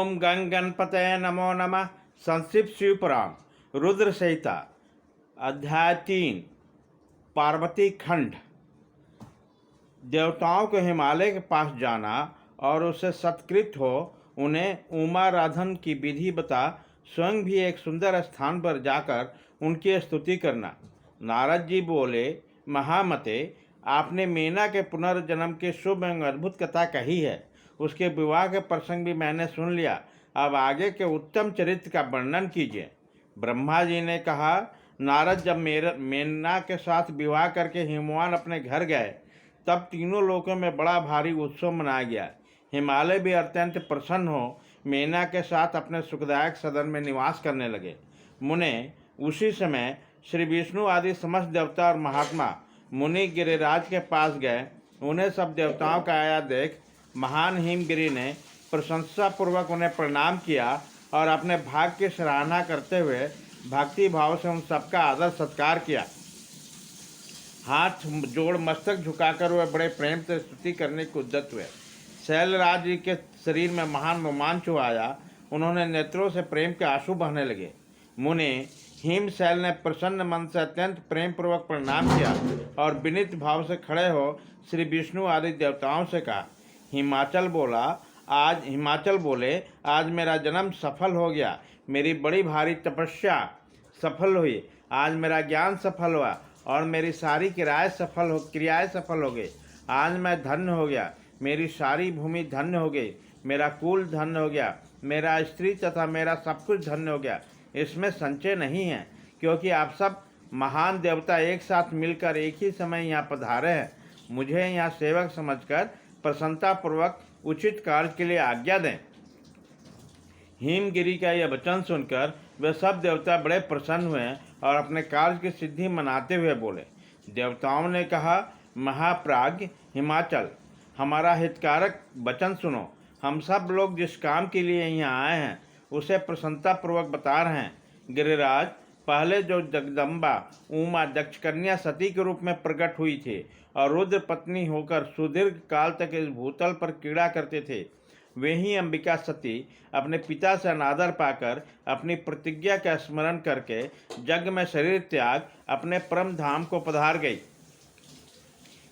ओम गंग गणपतये नमो नमः। संक्षिप्त शिवपुराण रुद्र संहिता अध्याय 3 पार्वती खंड। देवताओं को हिमालय के पास जाना और उससे सत्कृत हो उन्हें उमाराधन की विधि बता स्वयं भी एक सुंदर स्थान पर जाकर उनकी स्तुति करना। नारद जी बोले, महामते, आपने मीना के पुनर्जन्म की शुभ एवं अद्भुत कथा कही है। उसके विवाह के प्रसंग भी मैंने सुन लिया। अब आगे के उत्तम चरित्र का वर्णन कीजिए। ब्रह्मा जी ने कहा, नारद, जब मीना के साथ विवाह करके हिमवान अपने घर गए तब तीनों लोकों में बड़ा भारी उत्सव मनाया गया। हिमालय भी अत्यंत प्रसन्न हो मीना के साथ अपने सुखदायक सदन में निवास करने लगे। मुने, उसी समय श्री विष्णु आदि समस्त देवता और महात्मा मुनि गिरिराज के पास गए। उन्हें सब देवताओं का आया देख महान हिमगिरि ने प्रशंसापूर्वक उन्हें प्रणाम किया और अपने भाग की सराहना करते हुए भक्ति भाव से उन सबका आदर सत्कार किया। हाथ जोड़ मस्तक झुकाकर वे बड़े प्रेम से स्तुति करने को उद्यत हुए। शैलराज जी के शरीर में महान रोमांच आया। उन्होंने नेत्रों से प्रेम के आंसू बहने लगे। मुनि हिमशैल ने प्रसन्न मन से अत्यंत प्रेम पूर्वक प्रणाम किया और विनीत भाव से खड़े हो श्री विष्णु आदि देवताओं से कहा। हिमाचल बोले, आज मेरा जन्म सफल हो गया। मेरी बड़ी भारी तपस्या सफल हुई। आज मेरा ज्ञान सफल हुआ और मेरी सारी क्रियाएं सफल हो गई। आज मैं धन्य हो गया। मेरी सारी भूमि धन्य हो गई। मेरा कुल धन्य हो गया। मेरा स्त्री तथा मेरा सब कुछ धन्य हो गया। इसमें संचय नहीं है, क्योंकि आप सब महान देवता एक साथ मिलकर एक ही समय यहाँ पधारे हैं। मुझे यहाँ सेवक समझकर प्रसन्नतापूर्वक उचित कार्य के लिए आज्ञा दें। हिमगिरि का यह वचन सुनकर वे सब देवता बड़े प्रसन्न हुए और अपने कार्य की सिद्धि मनाते हुए बोले। देवताओं ने कहा, महाप्राज्ञ हिमाचल, हमारा हितकारक वचन सुनो। हम सब लोग जिस काम के लिए यहाँ आए हैं उसे प्रसन्नतापूर्वक बता रहे हैं। गिरिराज, पहले जो जगदम्बा उमा दक्ष कन्या सती के रूप में प्रकट हुई थी और रुद्र पत्नी होकर सुदीर्घ काल तक इस भूतल पर क्रीड़ा करते थे, वे ही अंबिका सती अपने पिता से अनादर पाकर अपनी प्रतिज्ञा का स्मरण करके जग में शरीर त्याग अपने परम धाम को पधार गई।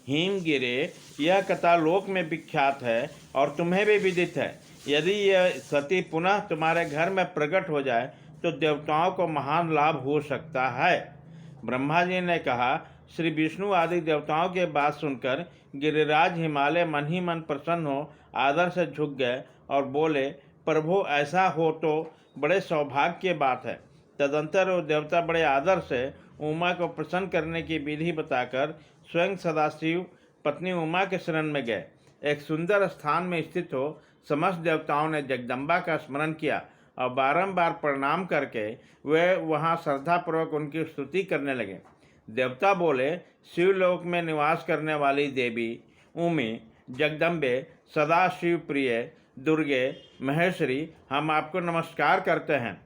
हिमगिरे, यह कथा लोक में विख्यात है और तुम्हें भी विदित है। यदि यह सती पुनः तुम्हारे घर में प्रकट हो जाए तो देवताओं को महान लाभ हो सकता है। ब्रह्मा जी ने कहा। श्री विष्णु आदि देवताओं के बात सुनकर गिरिराज हिमालय मन ही मन प्रसन्न हो आदर से झुक गए और बोले, प्रभु, ऐसा हो तो बड़े सौभाग्य की बात है। तदंतर वो देवता बड़े आदर से उमा को प्रसन्न करने की विधि बताकर स्वयं सदाशिव पत्नी उमा के शरण में गए। एक सुंदर स्थान में स्थित हो समस्त देवताओं ने जगदम्बा का स्मरण किया और बारंबार प्रणाम करके वे वहाँ श्रद्धापूर्वक उनकी स्तुति करने लगे। देवता बोले, शिवलोक में निवास करने वाली देवी उमे, जगदम्बे, सदा शिव प्रिय, दुर्गे, महेश्वरी, हम आपको नमस्कार करते हैं।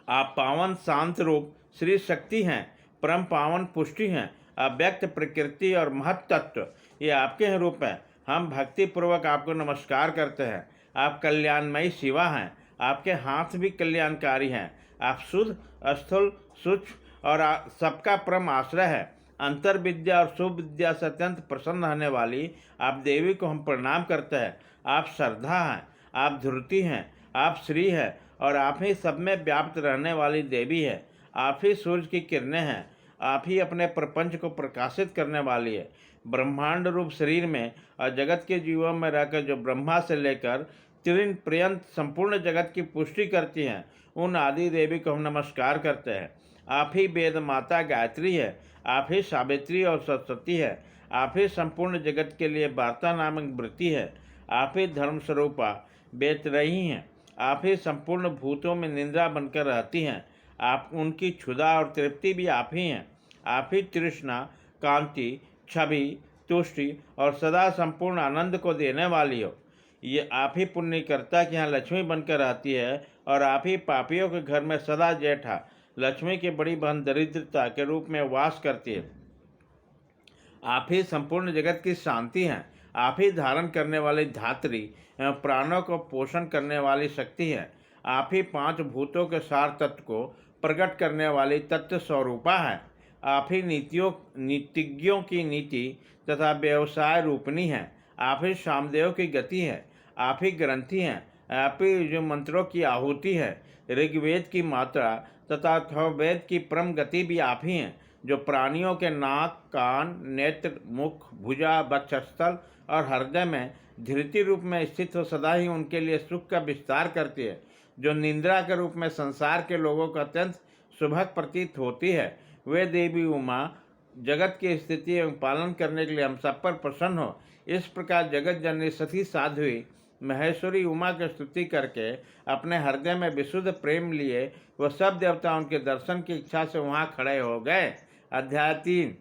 आप पावन शांत रूप श्री शक्ति हैं, परम पावन पुष्टि हैं, अव्यक्त प्रकृति और महत्त्व ये आपके हैं रूप हैं। हम भक्ति पूर्वक आपको नमस्कार करते हैं। आप कल्याणमयी शिवा हैं। आपके हाथ भी कल्याणकारी हैं। आप शुद्ध, स्थूल, सूक्ष्म और सबका परम आश्रय है। अंतर विद्या और शुभ विद्या से अत्यंत प्रसन्न रहने वाली आप देवी को हम प्रणाम करते हैं। आप श्रद्धा हैं, आप धृति हैं, आप श्री हैं और आप ही सब में व्याप्त रहने वाली देवी है। आप ही सूर्य की किरणें हैं। आप ही अपने प्रपंच को प्रकाशित करने वाली है। ब्रह्मांड रूप शरीर में और जगत के जीवों में रहकर जो ब्रह्मा से लेकर त्रिन पर्यंत संपूर्ण जगत की पुष्टि करती हैं, उन आदि देवी को हम नमस्कार करते हैं। आप ही वेद माता गायत्री है। आप ही सावित्री और सरस्वती है। आप ही संपूर्ण जगत के लिए वार्ता नामक वृत्ति है। आप ही धर्म स्वरूपा बेच रही हैं। आप ही संपूर्ण भूतों में निंद्रा बनकर रहती हैं। आप उनकी क्षुधा और तृप्ति भी आप ही हैं। आप ही तृष्णा, कांति, छवि, तुष्टि और सदा संपूर्ण आनंद को देने वाली हो। ये आप ही पुण्यकर्ता के यहाँ लक्ष्मी बनकर रहती है और आप ही पापियों के घर में सदा जेठा लक्ष्मी की बड़ी बहन दरिद्रता के रूप में वास करती है। आप ही संपूर्ण जगत की शांति हैं। आप ही धारण करने वाली धात्री एवं प्राणों को पोषण करने वाली शक्ति है। आप ही 5 भूतों के सार तत्व को प्रकट करने वाली तत्व स्वरूपा है। आप ही नीतिज्ञों की नीति तथा व्यवसाय रूपणी है। आप ही शामदेव की गति है। आप ही ग्रंथि हैं। आप ही जो मंत्रों की आहुति है। ऋग्वेद की मात्रा तथा अथर्ववेद की परम गति भी आप ही हैं, जो प्राणियों के नाक, कान, नेत्र, मुख, भुजा, वक्षस्थल और हृदय में धृति रूप में स्थित हो सदा ही उनके लिए सुख का विस्तार करती है, जो निंद्रा के रूप में संसार के लोगों को अत्यंत शुभक प्रतीत होती है। वे देवी उमा जगत की स्थिति एवं पालन करने के लिए हम सब पर प्रसन्न हो। इस प्रकार जगत जननी सती साध्वी महेश्वरी उमा की स्तुति करके अपने हृदय में विशुद्ध प्रेम लिए वह सब देवता उनके दर्शन की इच्छा से वहाँ खड़े हो गए। अध्याय 3।